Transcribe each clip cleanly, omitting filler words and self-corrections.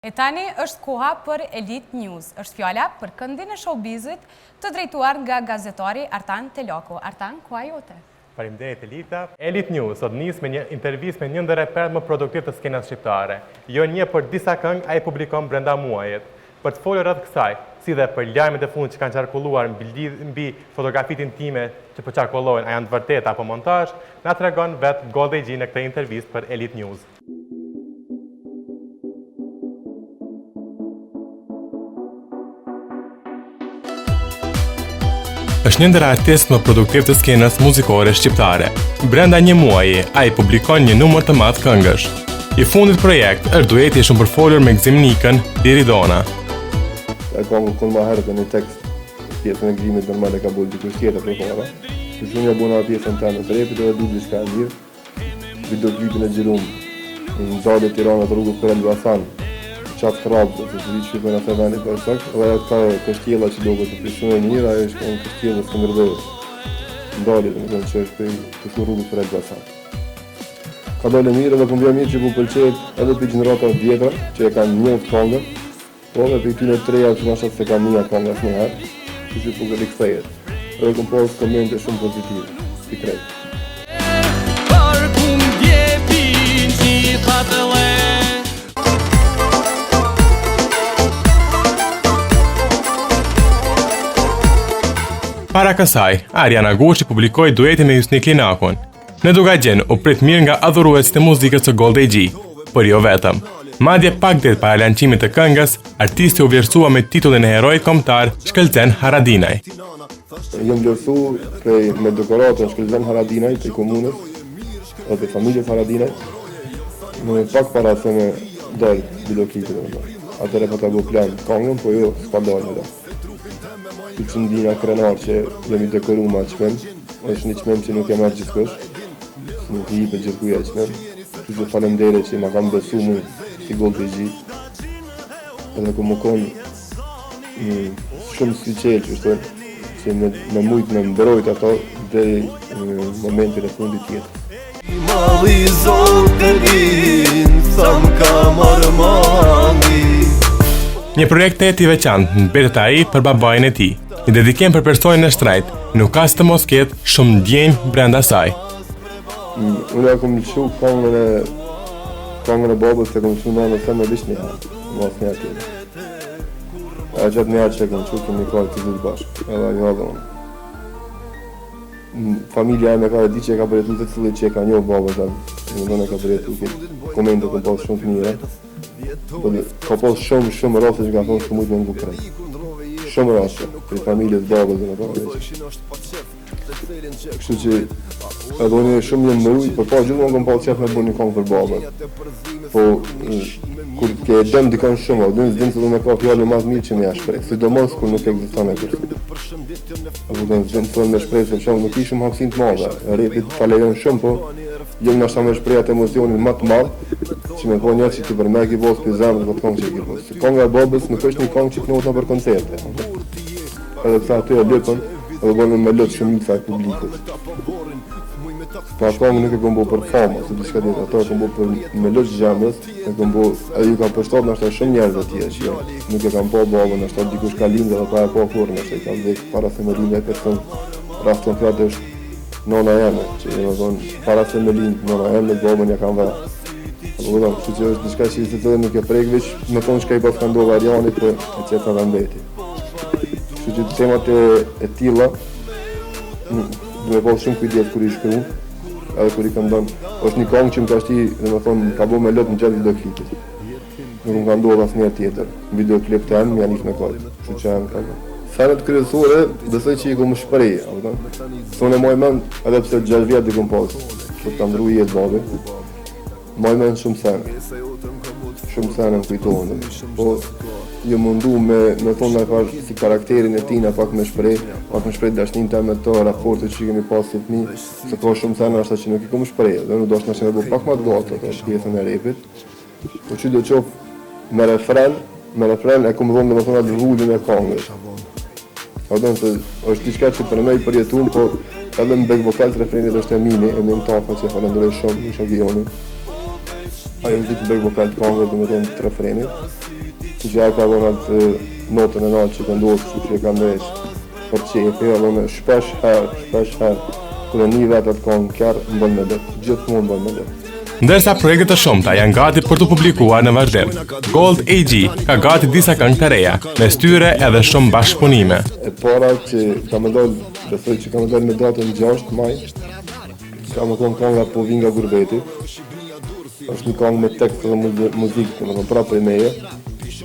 E tani është koha për Elite News. Është fjala për këndin e showbizit të drejtuar nga gazetari Artan Teloko. Artan, koha jote. Faleminderit Elita. Elite News sot nis me një intervistë me një ndër repertë më produktiv të skenës shqiptare. Jo një për disa këngë ai publikon brenda muajit. Për të folur rreth kësaj, si dhe për lajmet e fundit që kanë qarkulluar mbi fotografitë intime që po qarkullojnë, a janë të vërteta apo montazh, na tregon vetë Goldie G në këtë intervistë për Elite News. Është një ndër artistët më produktiv të skenës muzikore shqiptare. Brenda një muaji, ai publikon një numër të madh këngësh. I fundit projekt është dueti i shumë përfolur me Gzimnikën, Diridona. E kam ma herët në një tekst, pjesën e gzimit normal e ka bërë dikush tjetër për para. Që shumë ja bona pjesën teme të repit edhe du diçka e mirë. Videoklipin e Gjirum, në Zale Tirana të rrugës për Elbasan, qatë krabë, se të vitë shqipën e të venit për sakt, dhe ajo ka kështjela që doke të prishune mirë, ajo është në kështjela së Skënderbejës. Ndalit, në kënë që është për shumë rrugës për Elbasan. Ka dole mirë dhe këmbja mirë që ku pëlqet edhe për gjenerata vjetra, që e kanë njëft kongër, po dhe për këtyne treja që në shatë se ka një kongër asë njëherë, që po këtë rikëthejet. Edhe këm posë komente shumë pozitive, si krejtë. Para kësaj, Ariana Guçi publikoi duetin me Jusnik Linakun. Në Dugaxhen u prit mirë nga adhuruesit e muzikës së Goldie G, por jo vetëm. Madje pak ditë para lançimit të këngës, artisti u vlerësua me titullin e heroit kombëtar Shkëlqen Haradinaj. Jam vlerësuar me dekoratën Shkëlqen Haradinaj të komunës, edhe familjes Haradinaj, në pak para se me dal videoklipin. Atëherë po ta bëj plan këngën, po jo s'ka dalë. I qëndina krenar që jemi dekoru ma qmen, është një qmen që nuk e marrë gjithkosh, nuk i për gjithkuja qmen, që të falemdere që ma kam besu mu si Goldie G, edhe ku më konë shumë si qelë që shtojnë, që me mujtë me mberojt ato dhe momentin e fundit tjetër. Mali zotërin, sa më ka marrë mani. Një projekt i veçantë mbetet ai për babain e tij. Një dedikim për personin e shtrejt, nuk ka së të mos ketë shumë ndjenjë brenda saj. Unë e kom lëshu kongën e babës se kom lëshu në nëse me lish një herë, mos një herë tjetër. E gjatë një herë që e kom lëshu kemi kallë të gjithë bashkë, edhe një edhe unë. Familja e me ka e di që e ka përjetu të cilë që e ka njohë babës, dhe në ka përjetu këtë komente kom pasë shumë të mire. Ka pasë shumë rase që ka thonë shumë ujtë me ngu krejtë. Shumë rase, për familjes babës dhe në parë. Kështu që edhe unë shumë jenë mëruj, për pa gjithë më kom pasë qef me bërë një kongë për babën. Po, kur ke dëmë dikon shumë, dhe në zdimë se du me ka fjallë mas mirë që me shprej, sidomos kur nuk egziston e kërë. Dhe në zdimë se me shprej se shumë nuk i shumë hapsin të madhe, repit falejon shumë, po jëmë nashta me shprej atë emocionin më të madhë, që me po njërë që të përmek i posë për zemë dhe këtë kongë që i posë. Konga e babës nuk është një kongë që kënohet në për koncerte. Edhe kësa aty e lëpën, edhe bënë me lëtë shumica e publikët. Pa kongë nuk e këmë bo për fama, se diçka tjetë, ato e këmë bo për me lëtë gjemës, e këmë bo, edhe ju ka përshtat nështë shumë njerëz atje, që nuk e kam po babën, nështë dikush ka lindë dhe pa e po kur, nështë i ka vdek para se me lindë e person, raston fjatë është nona jeme, që e thonë, para se me lindë, nona jeme, babën ja kam vërë. Kështu që është diçka që i të të nuk e prejkë veç, me thonë shka i pas ka ndohë Arianit për e qeta dhe mbeti. Kështu që temat e tilla, du me pasë shumë kujdet kër i shkru, edhe kër i kam donë, është një kongë që më ka shti, dhe me thonë, ka bo me lot në gjatë videoklipit. Nuk më ka ndohë asë njerë tjetër, në videoklip të enë, më janë ishë me kajtë, kështu që janë ka bo. Senet kryesore, besoj që i kom shprej, thonë e moj men, edhe pse 6 vjetë i kom pasë, që të ndru jetë babi. Maj men shumë sene më kujtohen, po jo mundu me thonë në farë si karakterin e tina pak me shprej dashnin të me të raportet që kemi pasë të mi, se ka shumë sene ashta që nuk i kom shprej, dhe nuk do është nështë në bo pak ma të gatë, të është pjesën e repit, po që do qofë me refren e kom dhonë dhe me thonë atë rrullin e kongës. Adon se është diçka që për me i përjetun, po edhe në back vocal të refrenit është Emini, Emin Tafa që falenderoj shumë në Shagionin. Ajo në ditë në back vocal të kongës dhe me tonë të refrenit. që ja ka dhënë atë notën e natë që ka ndodhur, kështu që e ka ndesh për qefi, edhe me shpesh herë, kur e një vetë atë këngë kjarë, më bën me det, gjithmonë bën me det. Ndërsa projekte të shumta janë gati për të publikuar në vazhdim. Gold AG ka gati disa këngë të reja, me styre edhe shumë bashkëpunime. E para që ka më dalë, besoj që ka më dalë me datën 6 maj, ka më konë kënga Po vi nga Gurbeti. Është një këngë me tekst dhe muzikë, më thonë prapë për meje,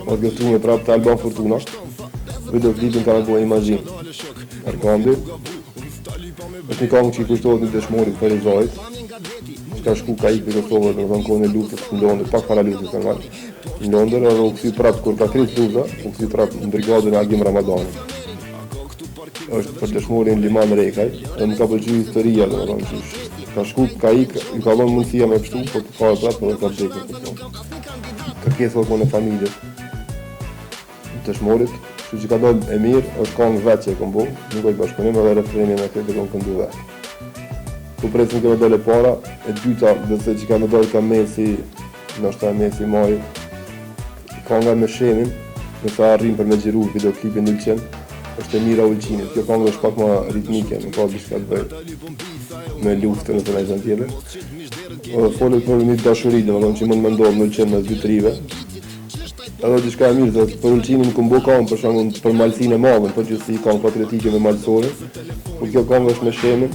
orkestruar prapë të Alban Fortuna. Videoklipin ka më bërë Imagine, Erkandi. Është një këngë që i kushtohet një dëshmori për i zojt, që ka shku ka ikë për Kosovë, dhe në kohën e luftës në Londër, pak para luftës në Londër, edhe u këthy prapë, kur ka kris lufta, u këthy prapë në brigadën e Agim Ramadani. Është për dëshmori në Liman Rekaj, dhe më ka pëlqyer historia, dhe më thonë, ka shku, ka ikë, ju ka dhënë mundësia me pështu, po të fare prapë, dhe ka vdekë për tonë. Kërkesë në familjes dëshmorit, kështu që ka dalë e mirë, është këngë vetë që e kom bo, nuk ojtë bashkëpunim edhe refrenin e këtë kom këndu vetë. Po presim që me dalë e para, e dyta, dhe që ka me dalë ka Mesi, nështë e Mesi Maj, kënga me Shemin, nësa arrim për me gjiru videoklipin Ulqen, është e Mira Ulqinit. Kjo këngë është pak ma ritmike, nuk ka diçka të bëjë me luftën e të nejzën tjede. Folet për një dashuri, dhe më thonë që mund me ndodhë në Ulqen me dy të rive. Edhe diçka e mirë, dhe për Ulqinin këmë bo këngë për shkakun për malsinë e madhe, për që si këngë patriotike me malsore. Por kjo këngë është me Shemin,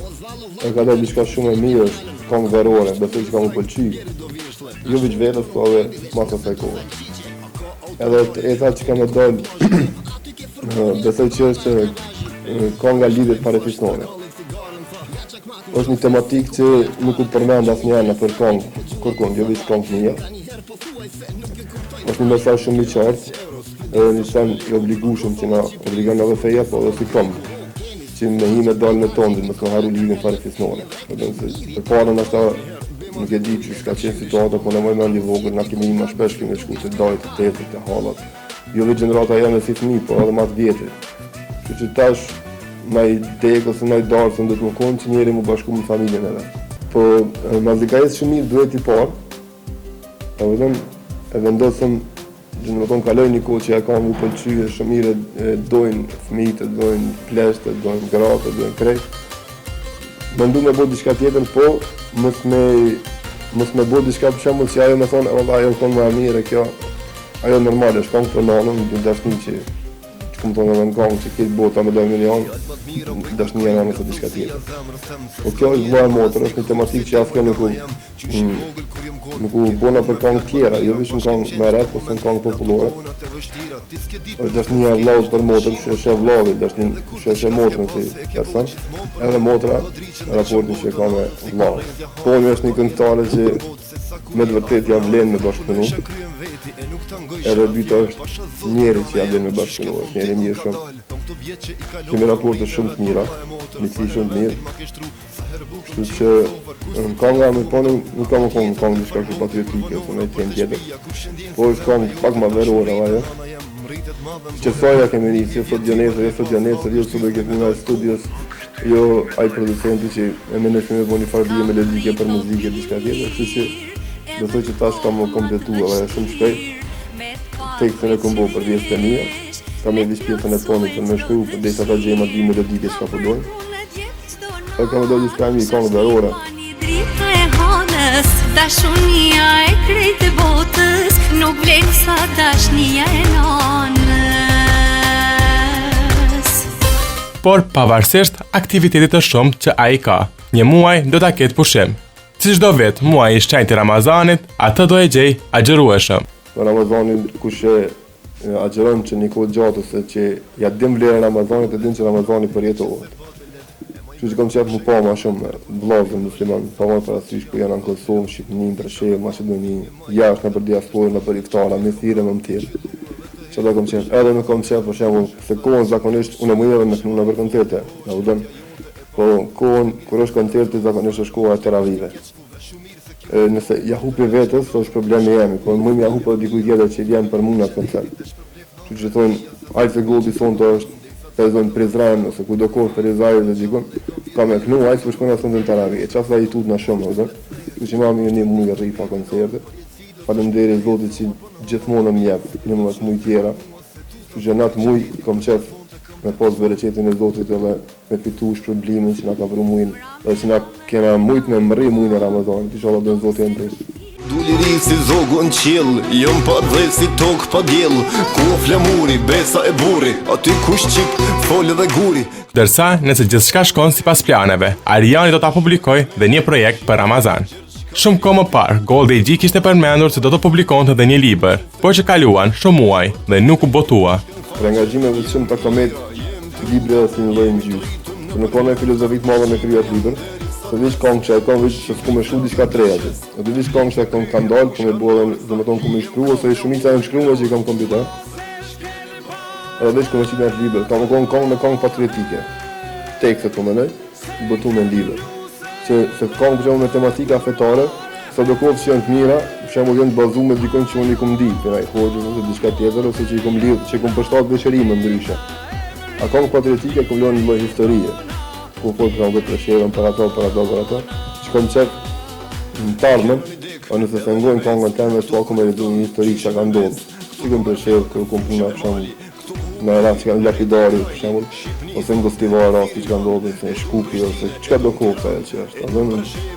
e ka dalë diçka shumë e mirë, është këngë verore, besoj që ka më pëlqy. Jo veç vetës, po edhe mas asaj kohë. Edhe e tha që ka me dalë, besoj që është kënga lidhjet parafisnore. Është një tematikë që nuk u përmend asnjëherë për këngë, kërkon, jo veç këngë mia. Është një mesazh shumë i qartë, edhe një sen i obligueshëm që na obligon edhe feja, po edhe si këmbë, që me hi me dalë në tondë, mos më haru lidhjen parafisnore. Për parën ashta nuk e di që s'ka qenë situata, po në më mend i vogël, na kemi më shpesh kemi shku të dajt, të tetit, të hallat. Jo vetë gjenerata janë si fëmijë, po edhe më të vjetrit. Kështu që tash na i dek ose na i darë, do të më konë që njeri më bashku me familjen e vetë. Po mazikajës shumë mirë duhet i parë, e vendosëm, do të thonë kaloj një kohë që ja kam u pëlqyer shumë mirë, dojnë fëmijët, dojnë pleshtë, dojnë gratë, dojnë krejt. Mendu me bo diçka tjetër, po mos me bo diçka për shembull që ajo me thonë, ajo këngë më e mirë, kjo ajo normale, është këngë për nanën, një dashnin që këmë thonë edhe në këngë që këtë bota me 2 milion, dashnia në anës e diçka tjetër. Po kjo është vla e motër, është një tematikë që asë nuk u bona për këngë tjera, jo vishë në këngë me rap, ose në këngë populore. është dashnia e vllavut për motrën, që është e vllavit, që është e motrën si person, edhe motra raportin që ka me vllavin. Poni është një këngëtare që me të vërtet ja vlen me bashkëpunu. Edhe dyta është njeri që ja vlen me bashkëpunu, është njeri mirë shumë. Kemi raporte shumë të mira, miqësi shumë të mirë. Kështu që në kënga me poni nuk kam në këngë diçka kështu patriotike ose në temë tjetër. Po është këngë pak më verore ajo. Qësoja kemi një, si sot Dionesër, jo sot do këtë nga studios, jo ai producenti që e menëshme me bo një farbije melodike për muzike, diçka tjetër, kështu që do thoj që tash kam kompletu edhe shumë shpejt. Tekstin e kombo për vjestë e mija, kam e vish pjesën e tonit për me shkru, për dhe ta gjejmë aty melodike që ka përdojnë. E kam e do diçka e mi, këngë verore. Dashunia e krejtë botës, nuk vlen sa dashnia e nanës. Por pavarësisht aktivitetit të shumë që ai ka, një muaj do ta ketë pushim. Si çdo vit, muaji i shenjtë i Ramazanit, atë do e gjej agjërueshëm. Në Ramazanin kush e agjeron që një kohë gjatë ose që ja dim vlerën e Ramazanit, e din që Ramazani përjetohet. Kështu që kom qef më pa ma shumë vllazën musliman, pa ma parasysh ku janë në Kosovë, Shqipëni, Ndreshevë, Maqedoni, jashtë në për diasporë, në për iftara, me thire më tjerë. Që da kom qef, edhe me kom qef, për shembull, se kohën zakonisht, unë e më jeve me kënu në për koncerte, në udem, po kohën, kur është koncerte, zakonisht është koha e teravive. Nëse ja hupi vetës, është problemi jemi, po më ja hupi dikuj tjetër që vjen për mua në koncert. Kështu që thonë, ai se goldi sonte është pezon Prizren ose ku do kohë për Izrael dhe gjikon, ka me kënu, ajë së shkona së në të taravi, e qasa i tut në shumë, që që mami një mujë rri pa koncerte, Faleminderit Zotit që gjithmonë më jep, një më shumë tjera. Që natë muj kom qef me pas bereqetin e Zotit edhe me fitu shpërblimin që na ka vru mujin, edhe që na kena mujt me mri mujin e Ramazanit, inshallah do në Zotit e mbrit. Du liri si zogu në qill, jom pa dhe si tok pa djell, ku o flamuri, besa e buri, aty kush qip, folë dhe guri. Dërsa, nëse gjithçka shkon sipas planeve, Ariani do ta publikojë dhe një projekt për Ramazan. Shumë kohë më parë, Goldi G kishte përmendur se do të publikonte edhe një libër, por që kaluan shumë muaj dhe nuk u botua. Për angazhimeve të shumë të kamet, libri dhe si një lojnë gjysë. Se nuk kone filozofit madhe me kryat libër, se vish kongë që e kongë vish që s'ku me shu diçka tre atë. Edhe vish kongë që e kongë ka ndalë, ku me bua dhe me tonë ku me shkru, ose i shumica e në shkruve që i kam kompjuter. Edhe vish ku me qitë në atë libër, ka më konë kongë me kongë patriotike. Tekstet ku menoj, i botu me libër. Se kongë që me tematika fetare, sa do kohë që janë të mira, për shembull janë të bazuar dikon që unë i kom di, për ai hoxhë ose diçka tjetër ose që i kom lidh, që kom përshtat veçërime ndryshe. A kongë patriotike ku vlen një lloj historie. Ku po të kanë vetë shërën për ato, që kom qef në tarmën, o nëse se ngojnë kongën teme, s'po kom e ledu një histori që ka ndodhur. Si kom për shërë, kërë kom puna për shembull, në rast që kanë lapidari, për shembull, ose në gostivar rasti që ka ndodhur, ose në Shkupi, ose çka do kohë ajo që është. Adon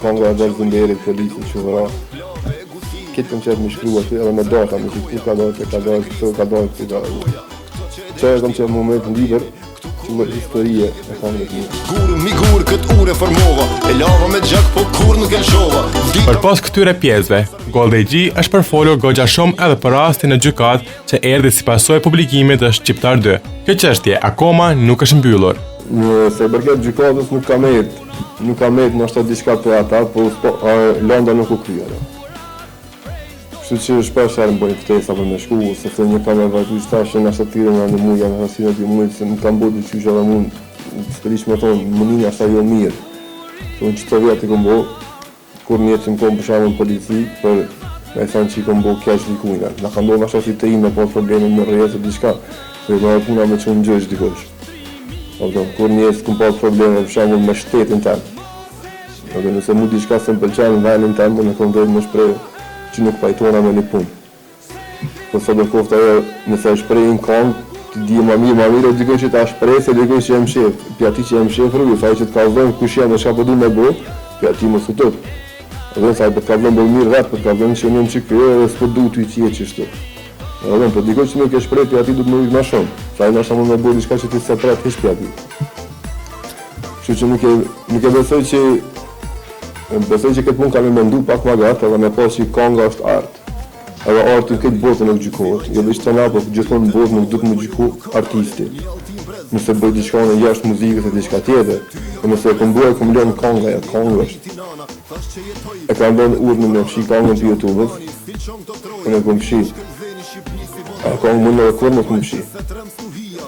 konga e Zënderit, policisë, quvera. Këtë kom qef më shkruaj aty edhe me data, me ku ka dalë. Që kom qef moment në libër, që më historie e kongës një. Gur mi gur kët ure formova, e lava me gjak po kur nuk e lshova. Për pas këtyre pjesëve, Goldi G është përfolur goxha shumë edhe për rastin në gjykat që erdhi si pasojë e publikimit të Shqiptar 2. Kjo çështje akoma nuk është mbyllur. Se përket gjykatës nuk ka met ndoshta diçka për ata, po lënda nuk u kryer. Kështu që shpesh herë më bëjnë ftesa për me shku, sepse një kam e vazhdu që thashë në ashtatire në muja, në hasinë të mujtë, se nuk kam bodi që edhe mund, s'përish me thonë, mënini ashta jo mirë. Se unë që të vjetë i kom bo, kur një që më kom për shamë në polici, për me thonë që i kom bo kesh likujna. Në kam do ashta si të imë, po probleme me rrejtë e diçka, se i bëjnë puna me që unë gjësh dikosh. Kur një që kom pas probleme për shamë me shtetin temë. Nëse mu diçka se më pëlqenë në venin temë, në kom dhejtë më shprejë që nuk pajtona me një punë. Po sa do kofta ajo, nëse e shprej në kongë, të di ma mirë, o dikoj që ta shprej, se dikoj që jem shef. Pja ti që jem shef rrugë, sa i që të kalzojnë kush jem dhe shka përdu me bo, pja ti më së tëtë. Edhe sa i për të kalzojnë bëllë mirë vetë, për të kalzojnë që njëm që kjo edhe s'po du të i qje që shtë. Edhe për dikoj që nuk e shprej, pja ti du të më ujtë ma shumë. Sa i nashta më me bo diçka që ti se pret, hish pja ti. Kështu që nuk e besoj që këtë punë kam e mendu pak ma gatë edhe me pas që konga është artë. Edhe artë në këtë botë nuk gjykohet. Jo veç të na, po gjithmonë në botë nuk duhet më gjyku artisti. Nëse bëj diçka në jashtë muzikës e diçka tjetër, e nëse e kom bua e kom lënë konga, ja konga është. E kam lënë urnën me fshi kongën për YouTube-ës, unë e kom fshi. A kongë mund edhe kur më kom fshi.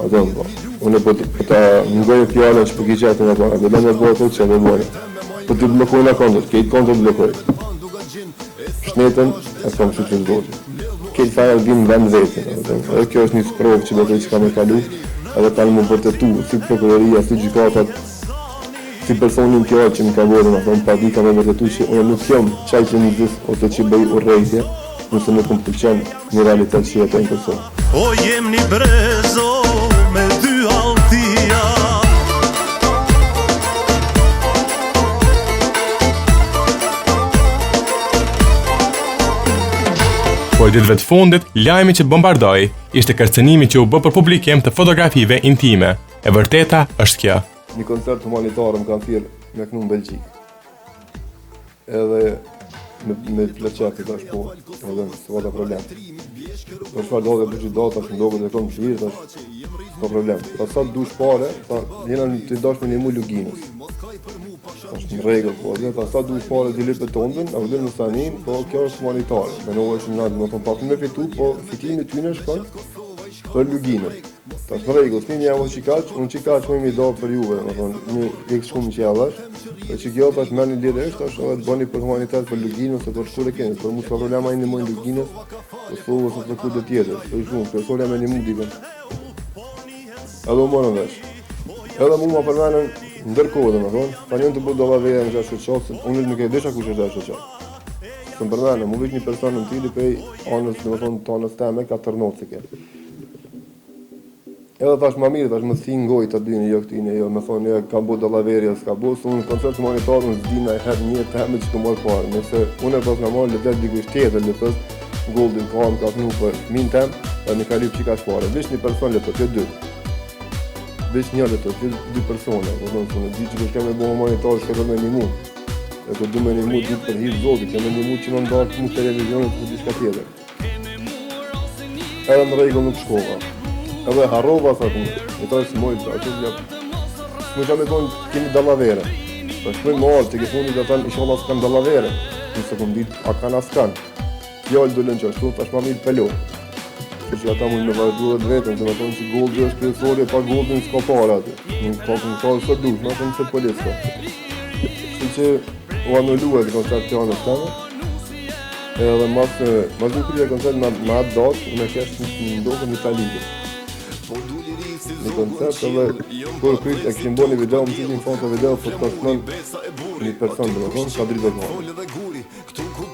Adon, po. Unë po ta ngojë fjallën që po ki qëtë në kongë, dhe me bua të që dhe bua. Po të blokojnë a kontët, kejtë kontët blokojnë. Shnetën, e kam që të zgodë. Kejtë fajnë albinë vend vetin. Edhe kjo është një sprovë që do të që kam e kalu, edhe kanë më vërtetu, si prokuroria, si gjykatat, si personin kjo që më ka vërë, në thonë, pa di kam e vërtetu që unë nuk jam qaj që një zis, ose që bëj urrejtje, nëse nuk më pëlqen një realitet që jetë e në person. O jem një brezo me dy altia. Por ditëve të fundit, lajmi që bombardoi ishte kërcënimi që u bë për publikim të fotografive intime. E vërteta është kjo. Një koncert humanitar më kanë thirrë me kënu në Belgjikë. Edhe me pleqet i tash po, edhe s'ka problem. Për çfarë do të bëj data, që ndodhet e kom shirë, tash s'ka problem. Sa dush pare, jena të dash me një mu luginës. Është në rregull, po, dhe sa duhet pare të lypë tondën, a vëllë në stanin, po kjo është humanitare. Menova është në më thonë pak me fitu, po fitimi tyne shkon për luginën. Tash në rregull, s'kemi jam qikaq, unë qikaq më i do për juve, më thonë, një ikë shkumë që javash, dhe që kjo tash merr një lidhë është, tash edhe të bëni për humanitar për luginën, ose për shkure keni, për mu s'ka problema i një mojnë luginës, ose për kujtë tjetër, për shumë, për solja me një mundikën. Edhe u morën vesh. Edhe mu ma përmenën ndërkohë, më thonë, pa njën të bu dova veja në gjashtë qasë, unë nuk e desha kush është gjashtë qasë. s'kam përmendë, mu veç një person në tili prej anës, domethënë tonës teme, ka tërnocike. Edhe thash ma mirë, thash më thinë ngoj të dyni, jo këtine, jo, me thonë, ka bu dallaverja, s'ka bu, së unë koncert të monitorën, s'dina e herë një teme që të morë parë. Nëse unë e pas nga marë ledet dikush tjetër, letës, Goldin, ka fnu për min tem, dhe në kalip që ka shpare. Vesh një person letët, jo dy. Vesh një letët, jo dy persone. Di që kështë keme bo monitorë, shka me një mund. E të du me një mund, ditë për hirë zotit, keme një mund që më ndarë në televizionit për diçka tjetër. Edhe në regull nuk shkova. Edhe harrova, sa të më taj së mojtë, më që me thonë, kemi dallavere. Për shpëj më alë, që ke fundi dhe tanë, ishala s'kan dallavere. Nëse këm ditë, a kanë askan. Fjallë dëllën që ashtu, tash ma mirë pelo. Që ata mujnë me vazhdu dhe vetën, që me thonë që Goldi është kryesori, pa Goldin s'ka para aty. Nuk ka këngëtarë së dush, ma thonë se polis ka. Kështu që u anullua të koncert të anës teme. Edhe mas një krye koncert në atë datë, unë e kesh në ndokën në Italijë. Në koncert edhe kur kryt e këshim bo një video, më qëtë një fond të video, për të shmën një person dhe me thonë, ka dritë dhe kohë.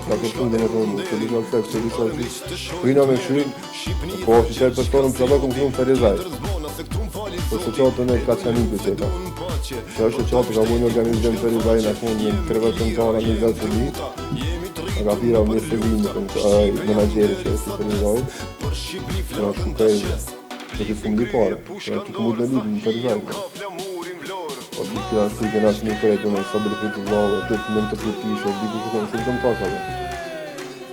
Ka kërtun dhe me thonë, që lisa seks, që lisa seks. Kujna me këshurin, po që qëtë personën për dhe këmë shumë Ferizaj. Për se qatën e ka qanin për qëta. Që është qatë ka bu një organizim Ferizaj në konë një krevetën tara një vetë të një. A ka pira më një shëvim, menageri që është Ferizaj. Në është shukaj. Që të s'këm li pare, që të të mund në lidhë në Ferizaj. O të kja si këna që një krejtë në stabilitet të vlavë, të të mund të përtishe, diku që këmë, që të më tasave.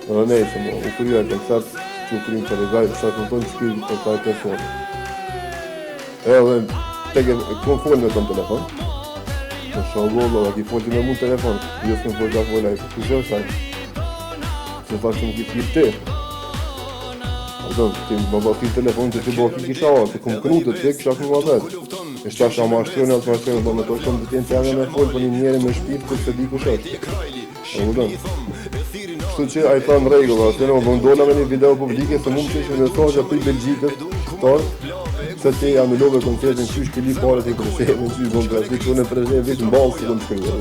Në nejse më, u kërja e koncert që u kërjim Ferizaj, që të më tonë që kërjim për taj personë. Edhe, teke, këmë folë me të në telefon, në shogollo, dhe ki folë që me mund telefon, jo s'këm folë që a folë a i, që shë saj, që thashtë që më ki t'jip te. Ti më bërti telefon që ti bërti kisha arë, të këmë krutët të kisha këmë vatet. E shta shta mashtrën e atë mashtrën, do me to shumë të tjenë të janë me folë për një njeri me shpirë të se di kush është. E vëdën. Kështu që a i tha në regullë, asë në më ndolla me një video publike se mund që ishë mesajë për i Belgjikët, tarë, se që i anullove koncertin qysh të li pare të i kërësheve, qysh më kërësheve, që unë e përësheve vitë në balë si të më shkryve.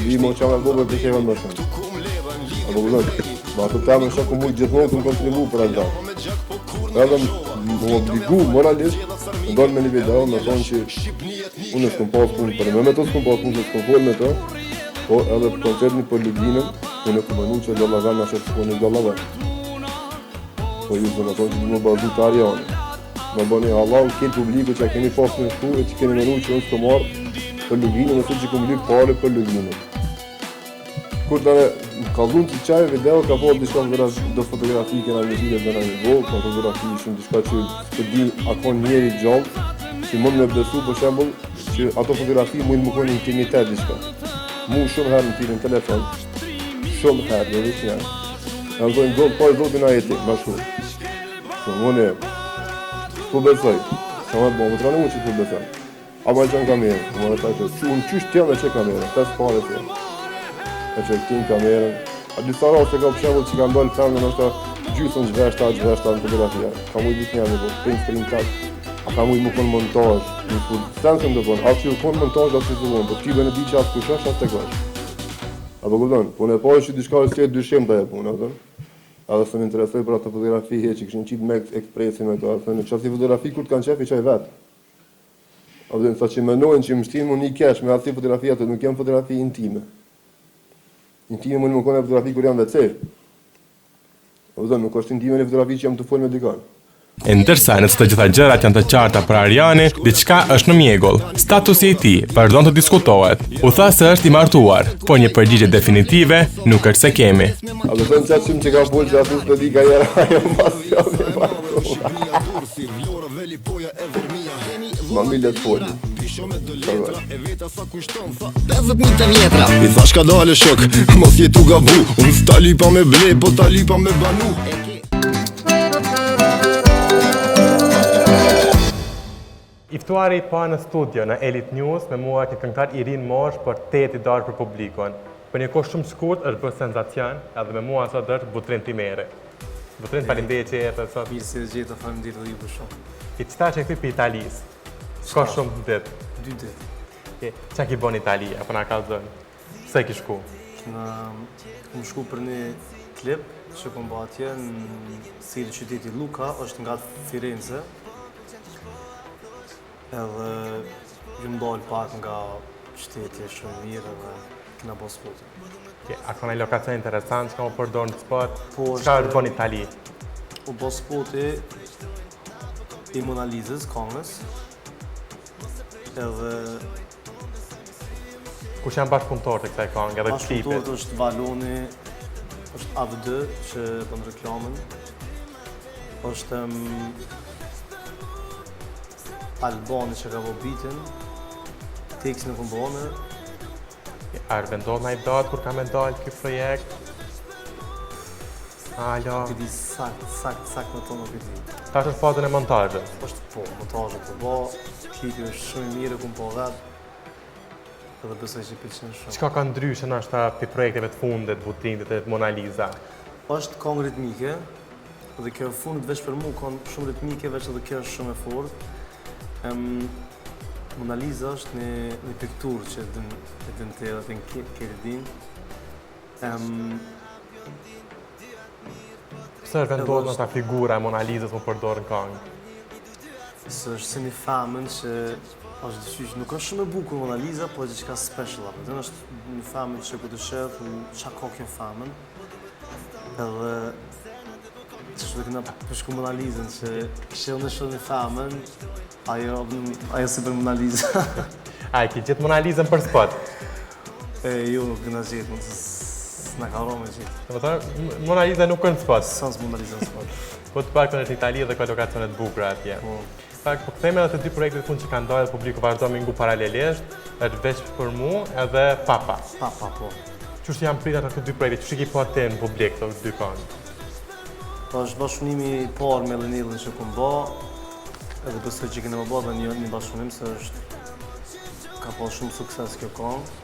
Vi më që me bove për sheve më shumë. A vëdën. Ma të temë shako mujtë gjithmonë të më kontribu për ata. Edhe më obligu moralisht, më dollë me një video, me thonë që unë s'kom pas punë për me to s'kom pas punë që s'kom folë me to, po edhe për koncertin për Luginën, unë e këmënu që dollave në ashtë s'koni dollave. Po ju se me thonë që më bazu të Ariane. Me bëni Allah, këtë publiku që a keni pas në shku e që keni menu që unë s'kom marë për Luginën, nëse që kom lykë pare për Luginën. Kur të në kallun të qaj video, ka po diçka do fotografi kena një zhile dhe në një vogë, ka fotografi shumë diçka që të di akon njeri gjallë, që mund me besu për shembull që ato fotografi mund më koni intimitet diçka. Mu shumë herë në tirin telefon, shumë herë, dhe vishë njerë. E më dojnë gollë, pa i zotin a jeti, ma shumë. Shumë, unë e, po besoj, që më të ranë mu që po besoj. A ma qënë kamerën, më dhe ta që, unë qysh t'jam e që kamerën, 5 pare të jenë. E që këtin kamerën. A disa raste ka për shembull që ka ndollë femnën është gjysën gjveshta në fotografia. Ka mujtë ditë njëmi, po print screen cut. A ka mujtë më konë montaj. Në fund, sensën do konë, atë që u konë montaj atë që të konë, po ti be në di që atë kush është, atë të kosh. A po kupton, po në pojë që diçka është tjetë dyshim të e punë, atë. Edhe se më interesoj për atë fotografi që këshin qitë me ekspresin me to, atë në qasi fotografi kur të kanë qef i qaj vetë. A dhe sa që menojnë që më shtinë më një kesh me atë fotografi atë, nuk jem fotografi intime. Intime më kone fotografi kur jam WC. O dhe nuk është intime në fotografi që jam të folë me dikon. E ndërsa nëse të gjitha gjërat janë të qarta për Ariani, diçka është në mjegull. Statusi i tij vazhdon të diskutohet. U tha se është i martuar, por një përgjigje definitive nuk është se kemi. A do të thënë çasim që ka folë që asu s'të di ka jera ajo pas fjallë e martuar. Ma millet folë. 50.000 vjetra I thash ka dale shok, mos jetu gabu Unë s'tali pa me ble, po tali pa me banu I ftuari pa në studio në Elite News me mua ke këngëtar Irin Mosh për 8 i darë për publikon. Për një kohë shumë shkurt është bërë senzacion, edhe me mua sot është Butrin Timeri. Butrin, faleminderit që jetë sot. Mirë se gjeta, faleminderit edhe ju për shumë. Ki qëta që e këthy për Italisë? Shko shumë ditë. 2 ditë. Qa ki bon Italia, apo na ka zënë? Se ki shku? Më shku për një klip që kom bë atje në thirrje qyteti Luka, është nga Firenze. Edhe ju ndal pak nga qyteti shumë mirë dhe kena bë spotin. A ka një lokacion interesant që ka më përdor në spot? Po, Çka është bën në Itali? U bë spoti i Mona Lisës, këngës. Edhe Kush janë bashkëpunëtorët e kësaj këngë edhe klipit? bashkëpunëtorët është Valoni, është AV2 që bën reklamën. Është Albani që ka bë bitin. Tekstin e kom bënë. A është vendosur në datë kur ka me dalë ky projekt? Alo, Nuk e di sakt në tonë nuk e di. tash është fazën e montazhit. Është po, montazhi po bë, klipi është shumë i mirë, kom po vetë. Edhe besoj që pëlqen shumë. Çka ka ndryshe ndoshta pi projekteve të fundit, Butrinit e Mona Lisa? Është këngë ritmike, dhe kjo fundit veç për mu kanë shumë ritmike, veç edhe kjo është shumë e fortë. Mona Lisa është një pikturë që e din të edhe në kërë din. Pse është vendosur ndoshta figura e Mona Lisës më përdor në këngë? Së është si një famën që është dyqysh, nuk është shumë e bukur Mona Lisa, po është diçka special apo. Dhe është një famën që ku të shef, çka ka kjo famën. Edhe që shtu këna përshku Mona Lisën që kështë në shumë një famën, ajo si për Mona Lisa. A, ki gjithë Mona Lisën për spot? Jo, nuk këna gjithë, s'na ka rome gjithë. Dhe më thënë, Mona Lisa nuk është spot. Sans Mona Lisa në spot. Po të paktën është në Itali dhe ka lokacione të bukura atje. Po kthehemi edhe te dy projektet fund që kanë dalë dhe publiku vazhdon me ngu paralelisht, është veç për mu edhe Papa. Papa, po. Qështë janë pritat ato dy projekte, qështë i ki po atë në publik këto dy këngë? Po është bashkëpunimi i parë me Lenillën që kom bë, edhe besoj që kena më bë dhe një bashkëpunim se ka pas shumë sukses kjo këngë.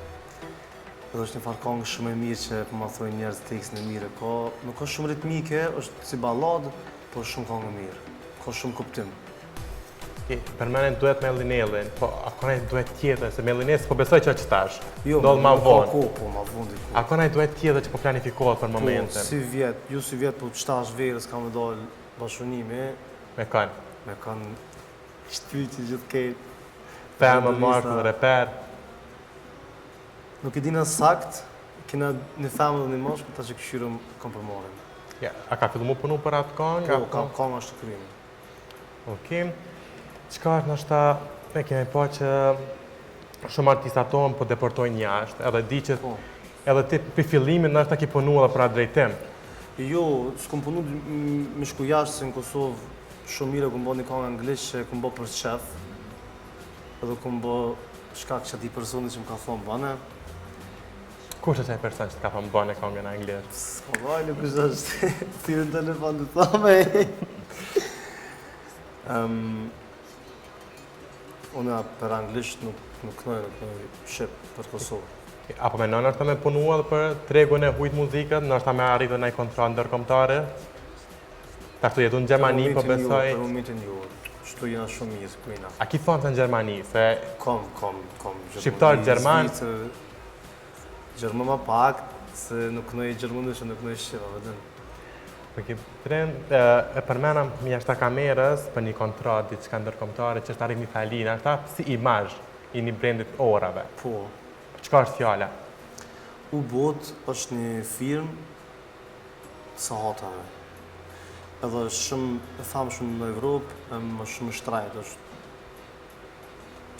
Edhe është një farë këngë shumë e mirë që po ma thojnë njerëz tekstin e mirë ka. Nuk është shumë ritmike, është si balladë, por shumë këngë e mirë. Ka shumë kuptim. Përmenen duet me Linellin, po a ka një duet tjetër, se me Linellin s'po besoj që është tash, Jo, ndodh ma vonë. Po, ma vonë diku. A ka një duet tjetër që po planifikohet për Po, momentin? si vjet, po qëtash verës ka me dalë bashkëpunimi, Me kanë? me kanë shpyti gjithë kejtë. Femë, Marku, Reper. Nuk e dina sakt, kena një femë dhe një moshkë, ta që këshyrëm kam përmorin. Ja, a ka fillu mu punu për atë këngë? Po, këngë është të kryemi. Okej. Çka është ndoshta ne kemi pa që shumë artista tonë po deportojnë jashtë, edhe di që Po. edhe ti për fillimin ndoshta ki punu edhe për atë drejtim. Jo, s'kom punu me shku jashtë se në Kosovë shumë mirë kom bë një këngë anglisht që kom bë për shef. Edhe kom bë shkak që ati personi që më ka thonë bane. Kush është ai person që të ka thonë bëne këngën anglisht? S'ka vajnë, kush është, thirë në telefon të thome. Unë për anglisht nuk kënoj shqip për Kosovë. Apo me nënë është me punu edhe për tregun e hujt muzikët, nështë me arritë në kontratë ndërkombëtare? Ta këtu jetu në Gjermani, po besoj... Për momentin jo, shtu jena shumë mirë, kujna. A ki thonë se në Gjermani, se... Kom. Shqiptar, Gjerman? Gjerman ma pak, se nuk kënoj Gjermanisht, nuk kënoj Shqipa, vëdën. E përmena mjashta kamerës për një kontratë diçka ndërkombëtare që është arrit në Itali, nështë si imazh i një brendit orave. Po. Çka është fjala? U-Boat është një firmë të sahatave. Edhe është shumë e famshëm në Evropë, më shumë shtrajt është.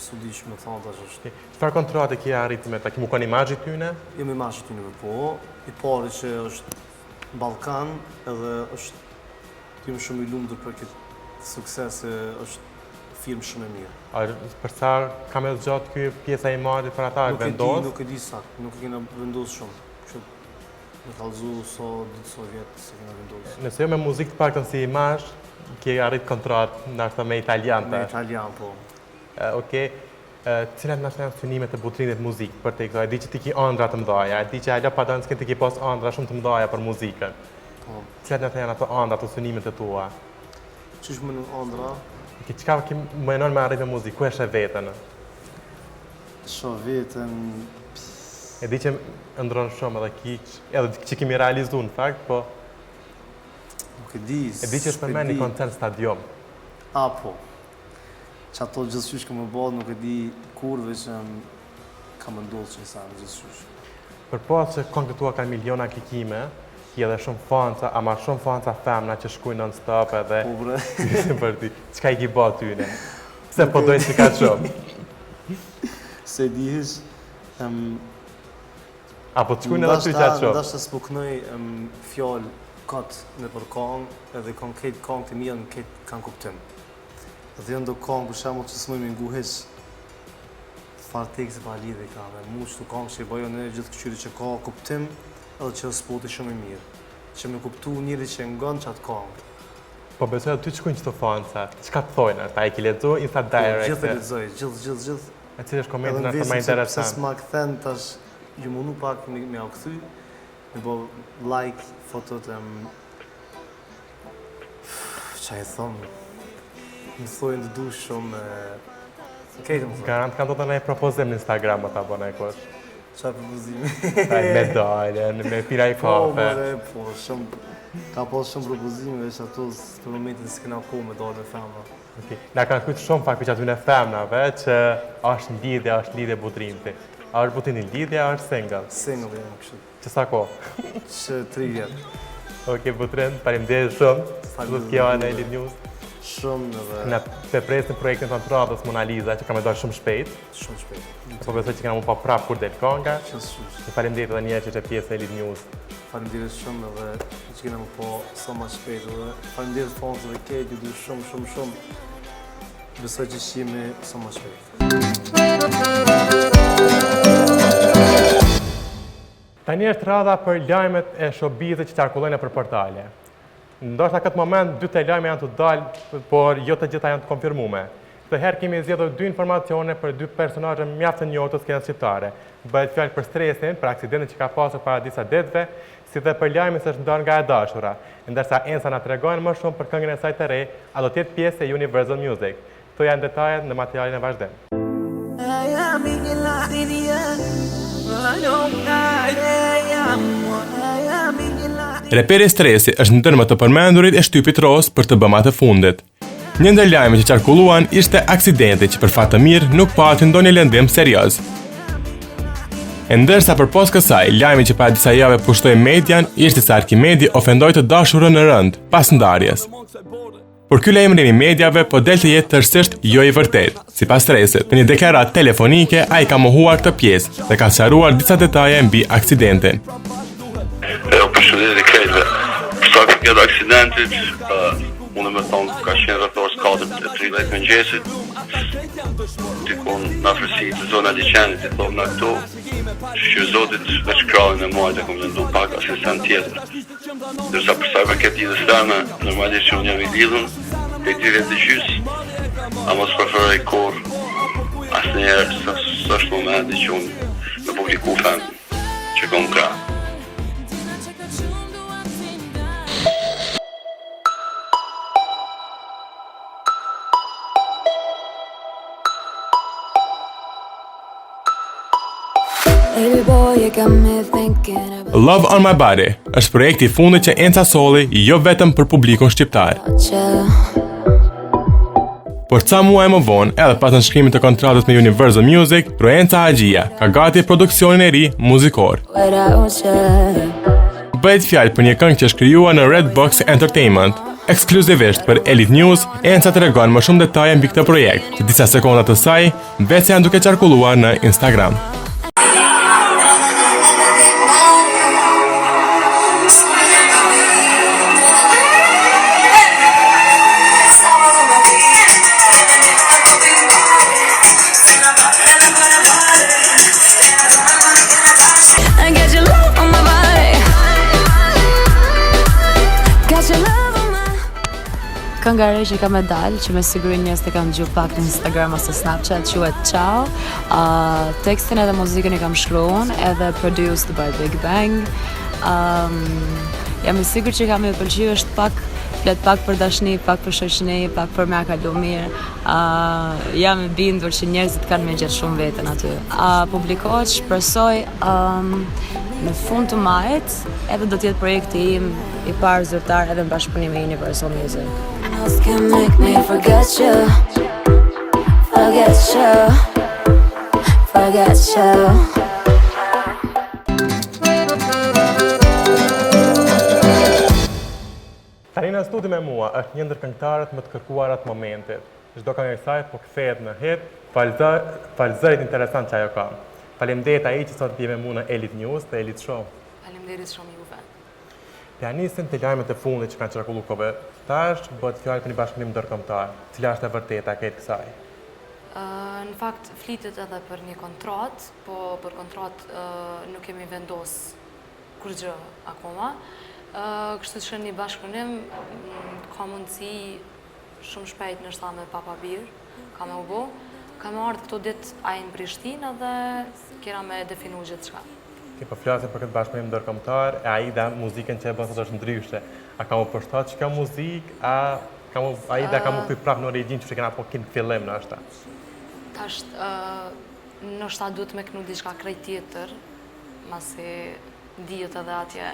Su di që me thonë tash është. Çfarë kontrate ki arrit me ta? Ki mu kon imazhi tyne? Jam imazhi ty në po, i pari që është Ballkan, edhe është jam shumë i lumtur për këtë sukses, është firmë shumë e mirë. Për sa ka me zgjat ky pjesa e imazhit për ata vendos? Nuk e di sakt, nuk e kena vendos shumë. Kështu me kallëzu so vjetë se kena vendos. Nëse jo me muzikë të paktën si imazh, ki arrit kontratë ndoshta me italian Me tash. italian, po. Okej. Cilat ndoshta janë synimet e Butrinit muzikë për te këto? E di që ti ki ëndra të mëdha, e di që ajo padan s'ke ti ki pas ëndra shumë të mëdha për muzikën. Po. Cilat ndoshta janë ato ëndra, ato synimet e tua? Qish më në andra, Çka ki mënon me arrit me muzikë? Ku e sheh veten? shoh vetën, E di që ndron shumë edhe kiq, edhe që kemi realizu në fakt, po Nuk e di. e di që është për me një koncert stadium. Po. Që ato gjithësysh këmë bëllë, nuk e di kurve që kam ndodhë që sa në gjithësysh. Për pas që këngët tua kanë miliona klikime, ki edhe shumë fanca, ama shumë fanca femna që shkujnë non-stop edhe Po bre. pysin për ti. Qka i ki ba tyne? Pse po dojnë që ka shumë? Se dihesh, Apo të shkujnë edhe ty që atë shumë? ndashta s'puknoj fjallë katë në për kongë, edhe kanë këtë kongë të mija në këtë kanë kuptim. Dhe janë do kongë për shemull që s'moj me ngu heq farë tekse pa lidhe ka dhe mu që të kongë që i bëjo në gjithë këqyri që ka kuptim edhe që spoti shumë i mirë. Që me kuptu njëri që ngon që atë kongë. Po besoj edhe ty që shkujnë qëto fanca, qka të thojnë? Ta i ki lezu Insta Direct? Gjithë e lexoj, gjithë. E cilë është komentin Edhe në të ma se interesant? s'ma këthen tash ju mundu pak me au këthy, me bo like, fotot qa i thonë, më thojnë të du shumë, kejtë më thonë, Garant kanë do të ne propozim në Instagram o ta bëne kush. qa propozimi. Ta i medaljen, me pira i Po, kafe. po, shumë, ka pas shumë propozime, veç ato për momentin s'kena ko me dalë me femra. Okay. Na kanë kujtë shumë fakt për që aty në femnave që është lidhje butrimti. A është butrimti lidhje, a është single? Single jam kështu, Që sa ko? që 3 vjetë. Oke, butrim, faleminderit shumë. Do të kjo në Elite News. Shumë edhe Na të presim projektin tonë të radhës Mona Lisa që ka me dojë shumë shpejt. shumë shpejt. Po besoj që kena mu pa prap kur del konga. Që s'shush. Faleminderit edhe një herë që është pjesë e Elite News. Faleminderit shumë edhe që kena më po sa ma shpejt edhe faleminderit fansëve dhe kejt, ju du shumë. Besoj që shimi sa ma shpejt. Tani është radha për lajmet e showbizit që qarkullojnë për portale. Ndoshta këtë moment dy të lajme janë të dalë, por jo të gjitha janë të konfirmume. Këtë herë kemi zgjedhur dy informacione për dy personazhe mjaft të njohur të skenës shqiptare. Bëhet fjalë për stresin, për aksidentin që ka pasur para disa ditëve, si dhe për lajmin se është ndarë nga e dashura, ndërsa Ensa na tregon më shumë për këngën e saj të re, a do të jetë pjesë e Universal Music. Këto janë detajet në materialin e vazhdim. Reperi Stresi është ndër më të përmendurit e shtypit ros për të bëmat e fundit. Një ndër lajmet që qarkulluan ishte aksidenti që për fat të mirë nuk pati ndonjë lëndim serioz. E ndërsa përpos kësaj, lajmi që para disa javë pushtoi median ishte se Arkimedi ofendoi të dashurën në rënd pas ndarjes. Por ky lajm rrimi mediave po del të jetë tërësisht jo i vërtet. Sipas Stresit, në një deklaratë telefonike ai ka mohuar këtë pjesë dhe ka sqaruar disa detaje mbi aksidentin. Përshëndetje krejtëve. Sa ka këtë aksidentit, unë me thonë ka qenë rreth orës 4:30 mëngjesit. Dikun në afërsi të zona liçenit, i thonë në këtu, që zotit me shkrallin e muajt e kom lëndu pak asistent tjetër. Dërsa përsa për këtë lidhës teme, normalisht që unë jam i lidhën, e dire të gjysë, a mos preferoj kur, asë njerë, së është momenti që unë me publiku femë, që kom ka. Love on My Body është projekti i fundit që Enca solli jo vetëm për publikun shqiptar. Por ca muaj më vonë, edhe pas nënshkrimit të kontratës me Universal Music, Enca Haxhia ka gati produksionin e ri muzikor. Bëhet fjalë për një këngë që është krijuar në Redbox Entertainment. Ekskluzivisht për Elite News, Enca tregon më shumë detaje mbi këtë projekt, që disa sekonda të saj vetë janë duke qarkulluar në Instagram. Kënga re që ka me dalë, që me siguri njerëz të kanë dëgjuar pak në Instagram ose Snapchat, quhet Ciao. Tekstin edhe muzikën e kam shkruar, edhe produced by Big Bang. Jam i sigurt që ka më pëlqyer, është pak flet pak për dashni, pak për shoqëni, pak për me kalu mirë. Jam e bindur që njerëzit kanë me gjetë shumë veten aty. Publikohet, shpresoj në fund të majit, edhe do t'jetë projekti im i parë zyrtar edhe në bashkëpunim me Universal Music. Can make me forget you, forget you, forget you. Tarina në studi me mua është një ndër këngëtarët më të kërkuarat momentit. Çdo këngë e saj po kthehet në hit, falëzërit interesant që ajo ka. Faleminderit ai që sot bie me mua në Elite News dhe Elite Show. Faleminderit shumë juve. Pianistin të lajmet e fundit që kanë qarkulluar kohë tash bëhet fjalë për një bashkëpunim ndërkombëtar. Cila është e vërteta këtë kësaj? Në fakt flitet edhe për një kontratë, po për kontratë nuk kemi vendos kur gjë akoma. Kështu që një bashkëpunim ka mundësi shumë shpejt nështë ta me papabir, ka me u bo. Ka me ardhë këto ditë ajë në Prishtinë dhe kena me definu gjithë qka. Ti po flasim për këtë bashkëpunim ndërkombëtar, e ai dhe muzikën që e bën sot është ndryshe. A ka më përshtat që ka muzikë, ai dhe ka më kuj prapë në origjinë që kena po kinë fillim në ashta? Tash, nështë ta duhet me kënu diçka krejt tjetër, masi dijet edhe atje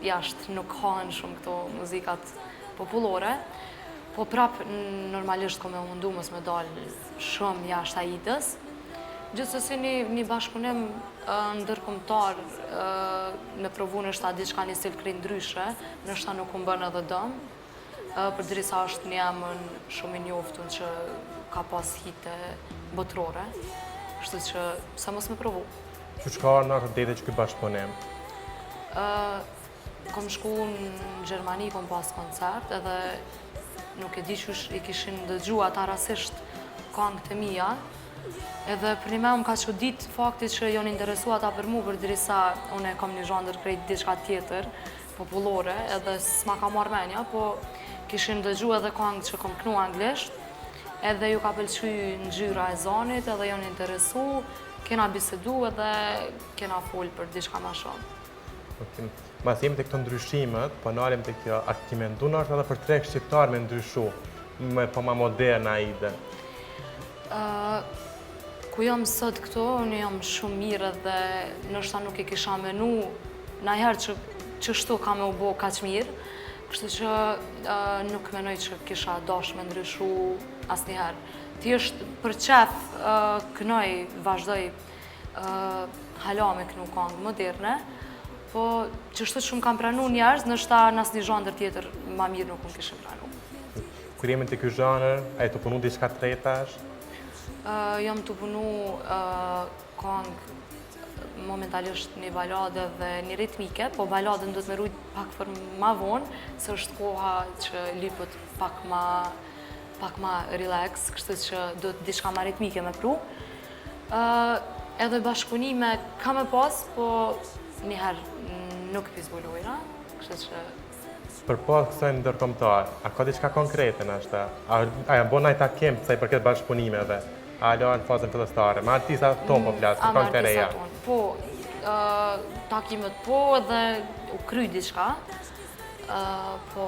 jashtë nuk hahen shumë këto muzikat popullore, po prapë normalisht ko me mundu mos me dalë shumë jashtë aidës. Gjithsesi një bashkëpunim ndërkombëtar me provu nështë ta diçka një stil krejt ndryshe, nështë ta nuk më bën edhe dëm, përderisa është një emër shumë i njoftun që ka pas hite botërore, kështu që sa mos me provu. Që ka në atë dete që këtë bashkëpunim? Kom shku në Gjermani, kom pas koncert, edhe nuk e di qysh i kishin dëgju ata rasisht këngët e mija, edhe për një me më ka çudit faktit që jonë interesu ata për mu, përderisa unë e kom një zhandër krejt diçka tjetër, popullore, edhe s'ma ka marrë menja, po kishin dëgju edhe këngët që kom kënu anglisht, edhe ju ka pëlqy ngjyra e zanit, edhe jonë interesu, kena bisedu edhe kena fol për diçka ma shumë. Mas jemi të këto ndryshimet, po nalim të kjo, a ki me ndu nështë edhe për treg shqiptar me ndryshu, me po ma moderna ide? Ku jam sot këto, unë jam shumë mirë dhe nështë nuk i kisha menu najherë që shtu ka me u bo kaq mirë, kështu që nuk menoj që kisha dash me ndryshu asnjëherë. Ti është për qef kënoj, vazhdoj hala me kënu këngë moderne, po që shtu që më kam pranu njerëz, nështë në asnjë zhandër tjetër ma mirë nuk më kishim pranu. Kur jemi të ky zhanër, a e të punu diçka të tretash? Jam të punu këngë momentalisht një balade dhe një ritmike, po baladën do të me rujt pak për ma vonë, se është koha që lipët pak ma relax, kështu që do të diçka ma ritmike me pru. Edhe bashkëpunime ka me pas, po njëherë nuk pizbulojna, kështu që... Për pas kësaj ndërkombëtar, a ka diçka konkrete në ashta? A janë bo najt takim pësaj për këtë bashkëpunimeve? A lojnë në fazën fillestare? Me artista tonë po flasë, për këngët e reja? Po, takimet po edhe u kry diçka, po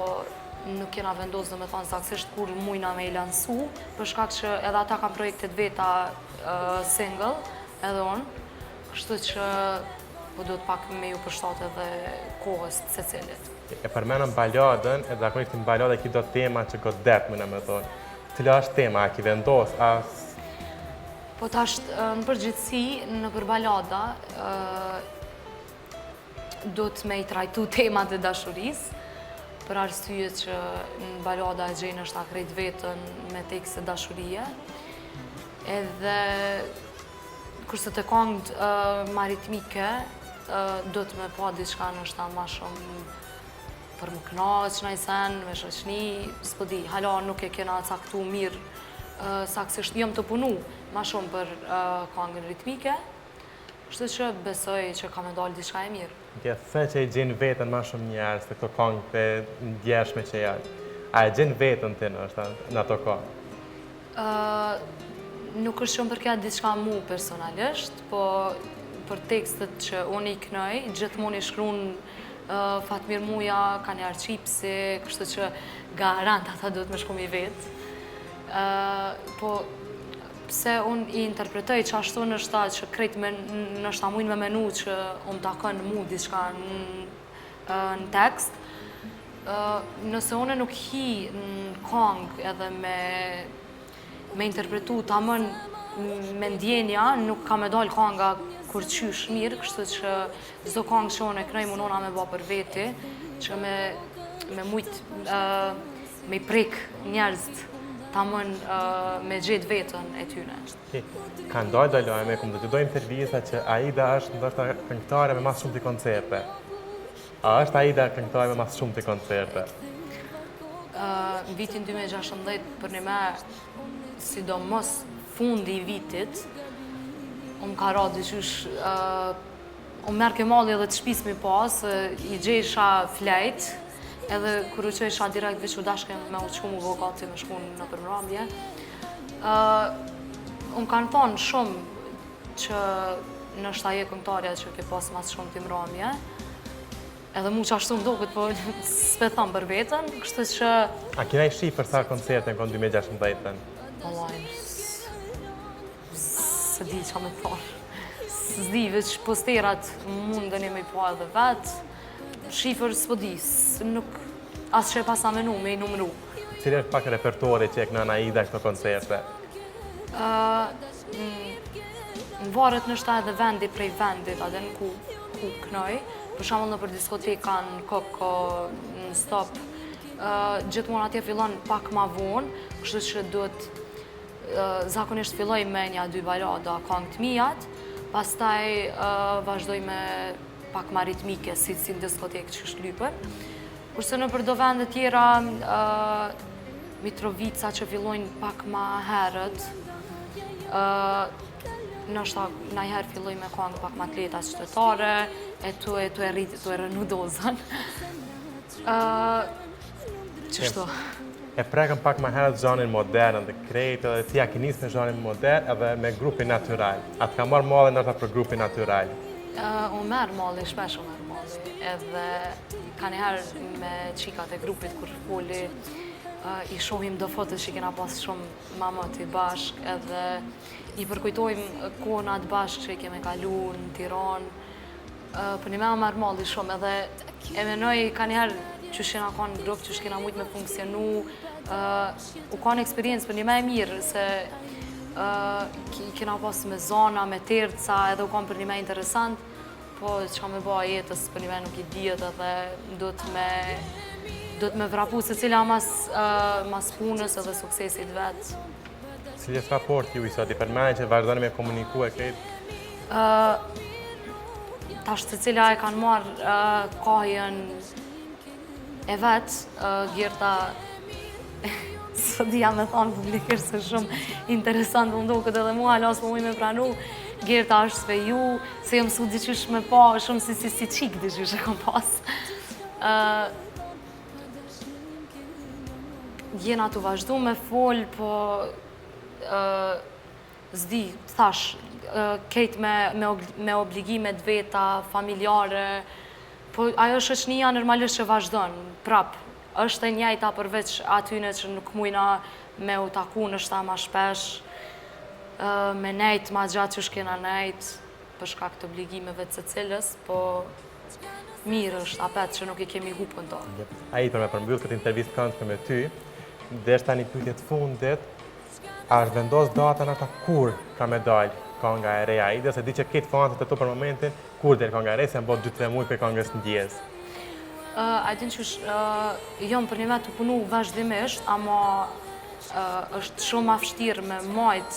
nuk kena vendosë dhe me thonë saksisht kur mujna me i lansu, për shkak që edhe ata kam projektet veta single, edhe unë, kështu që po do të pak me ju përshtat edhe kohës të secilit. E përmenëm baladën, edhe zakonisht në baladë e ki do tema që godet, më në me thonë. Cila është tema, a ki vendos, as... Po tash, në përgjithësi, në për balada, do të me i trajtu temat e dashurisë, për arsye që në balada e gjenë është akrejt vetën me tekste dashurie, edhe kurse të këngët ma ritmike, do të me pa diçka nështë ma shumë për më knaq, në i sen, me shoqni, s'po di, hala nuk e kena caktu mirë, saksisht jam të punu ma shumë për këngën ritmike, kështu që besoj që ka me dalë diçka e mirë. Kje thë që i gjenë vetën ma shumë njerës të këto këngë të ndjeshme që janë. A e gjenë vetën të në ato këngë? Nuk është shumë përkja diçka mu personalisht, po për tekstet që unë i kënoj, gjithmonë i shkruan Fatmir Muja, ka njerë Qipsi, kështu që garant ata duhet me shku mi vetë. Po, pse unë i interpretoj që ashtu në shtat që krejt në shta mujnë me menu që unë takon mu diçka në tekst, nëse unë nuk hi në kong edhe me interpretu tamën me ndjenja, nuk ka me dal konga kur qysh mirë, kështu që çdo kong që unë e knoj munona me ba për veti, që me mujtë me i prek njerëzt tamën me gjetë vetën e tyne. Ka ndaj do lojme, kom do të dojmë intervjisa që Aida është ndoshta këngëtare me mas shumë të koncerte. A është Aida këngëtare me mas shumë të koncerte? Në vitin 2016, për një me, sidomos fundi i vitit, unë ka ra dyqysh, unë merë ke malli edhe të shpis mi pas, i gjesha flejt, edhe kër u qesha direkt veç u dashke me u qku mu vokati me shku në përmramje. Unë kanë thonë shumë që në shtaje këngëtarja që ke pas mas shumë të mramje, edhe mu që ashtu më doket, po s'pe thamë për vetën, kështu që... A kina i shi për sa koncerte në konë 2016? Online, së di që me thonë. S'di, veç posterat mundën e me i po edhe vetë, shifër s'po di, nuk... Asë që e pasa menu, me i numru. Cili është pak repertori që e këna Aida këto koncerte? Në varet në shta edhe vendi prej vendit, adhe në ku kënoj. Për shembull në për diskoteka në Koko, në Stop, gjithmonë atje fillon pak ma vonë, kështu që duhet zakonisht filloj me një 2 balada këngë të mijat, pastaj vazhdoj me pak ma ritmike, si në diskotekë që është lypër. Kurse në për do vende tjera, Mitrovica që fillojnë pak ma herët, nështë najherë filloj me këngë pak ma të leta qytetare, e tu e rënu dozën. Qështu? E prekëm pak ma herët zhanin modern dhe krejt, edhe ti a ki nis me zhanin modern edhe me grupi natural. A të ka marrë malli nërta për grupi natural? Unë merë malli, shpesh unë merë malli. Edhe ka njëherë me qikat e grupit kur foli, i shohim do fotot që kena pas shumë mamët i bashk, edhe i përkujtojmë kohënat bashkë që i keme kalu në Tiranë. Për një me marrë malli shumë, edhe e menoj ka njëherë që shkena kanë grupë, që shkena mujtë me funksionu, u kanë eksperiencë për një me e mirë, se kena pas me zona, me terca, edhe u kanë për një me interesant, po që ka me bëha jetës për një me nuk i djetë, edhe do të me vrapu se cila mas punës edhe suksesit vetë. Cili është raport ju i sot, i përmeni që vazhdojnë me komuniku e këtë? Tash të cila e kanë marrë kahjen e vetë, Gjerta, së dhja me thonë publikër se shumë interesant më ndoket edhe mua, halas po muj me pranu, Gjerta është sve ju, se jëmë su diqysh me pa, shumë si qik diqysh e kom pas. Jena të vazhdu me fol, po zdi, thash, kejt me obligimet veta, familjare, po ajo shoqënia normalisht që vazhdojnë, prap, është e njajta përveç atyne që nuk mujna me u taku në shta ma shpesh, me nejt ma gjatë që shkena nejt, për shkak të obligimeve të cilës, po mirë është apet që nuk i kemi hupën to. Aida, për me përmbyll këtë intervjist këndshme me ty, dhe është ta një pyetje të fundit, a është vendos data në ata kur ka me dalë kënga e reja Aida, se di që këtë fanët e to për momentin, kur del kënga e reja, se më bot 2-3 muaj për këngës në djes. A din që jom për një me të punu vazhdimisht, ama është shumë afshtirë me majt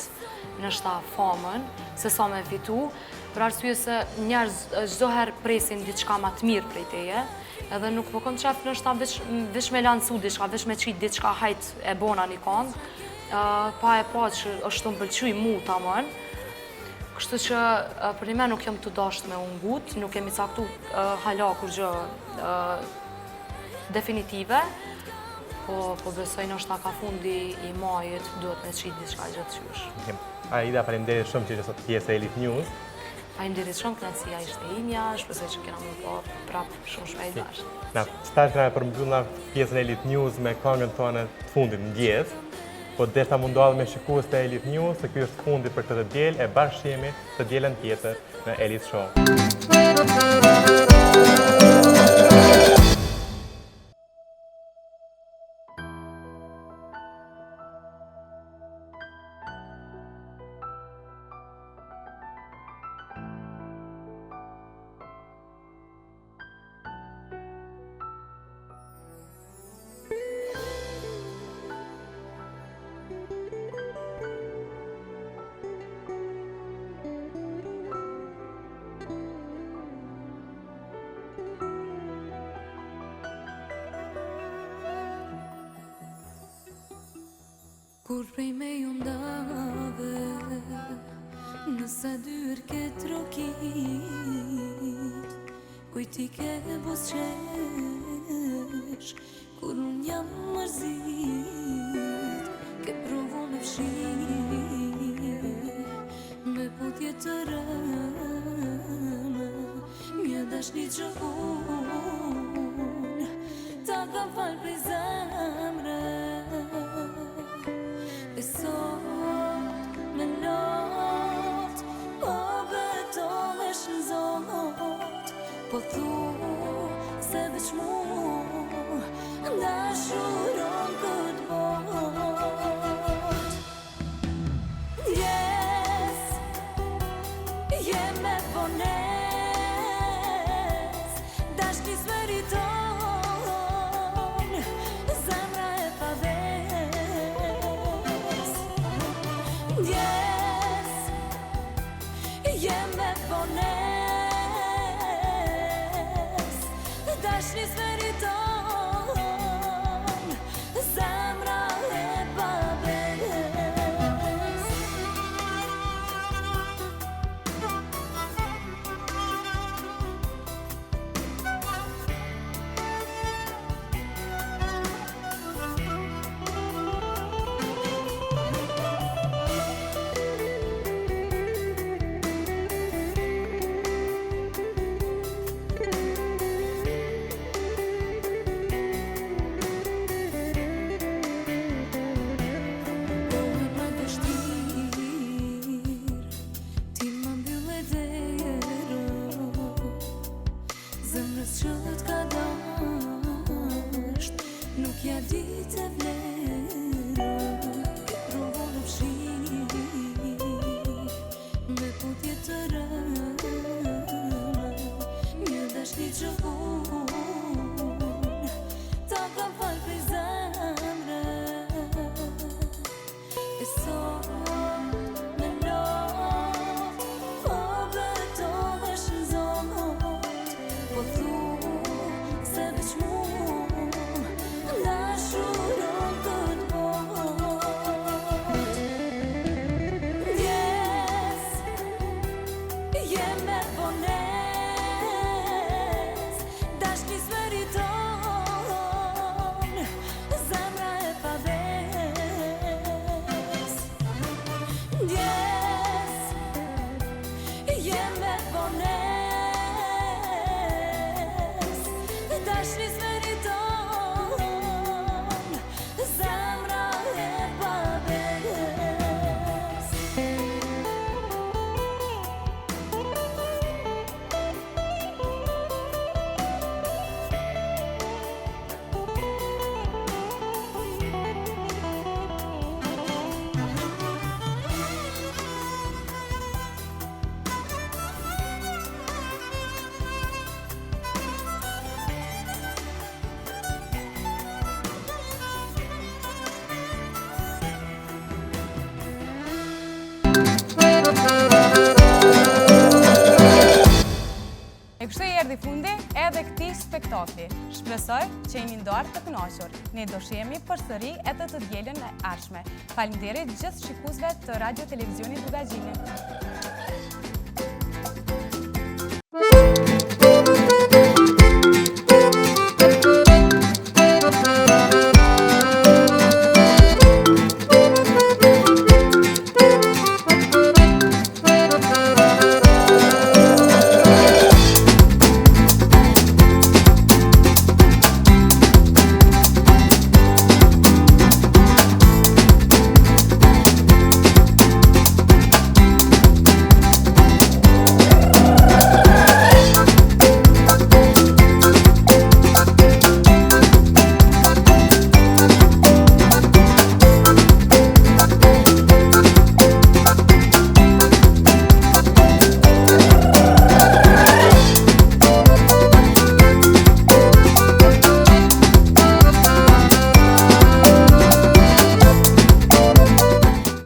në shta famën, se sa me fitu, për arsye se njerëz çdo herë presin diçka ma të mirë prej teje, edhe nuk po kom qef në shta veç me lancu diçka, veç me qit diçka hajt e bona një këngë, pa e pa që është të më pëlqyj mu tamën. Kështu që për një me nuk jam të dasht me ungut, nuk kemi caktu hala kur gjë definitive, po besoj në shta ka fundi i majit, duhet me qit diçka gjithë qysh. Aida, faleminderit shumë që sot pjesë e Elite News. Faleminderit shumë, kënaqësia ishte imja, shpresoj që kena më po prapë shumë shpejt bashkë. Na, shtash nga përmbyllna pjesën e Elite News me këngën tonë të fundit mëngjes, po desha mundohet me shikues të Elite News se ky është fundi për këtë diel e bashkë jemi të dielën tjetër në Elite Show. Kur prej me ju ndave, nësa dyr këtë rokit, kuj ti ke busqesh, kur unë jam mërzit, ke provo me fshir, me putje të rëmë, një dashni që unë, ta kam falë prej zemre. E sot me not, po betohesh në zot, po thu se veç mu dashuron këtë bot. Yes, jem me vones, dashnis meriton, zemra e paves. Yes, jem me vones, dashnis meriton, zemra e paves. fundi edhe këtij spektakli. Shpresoj që jeni ndarë të kënaqur. Ne do shihemi përsëri edhe të dielën e ardhshme. Faleminderit gjithë shikuesve të Radio Televizionit Bugaxhini.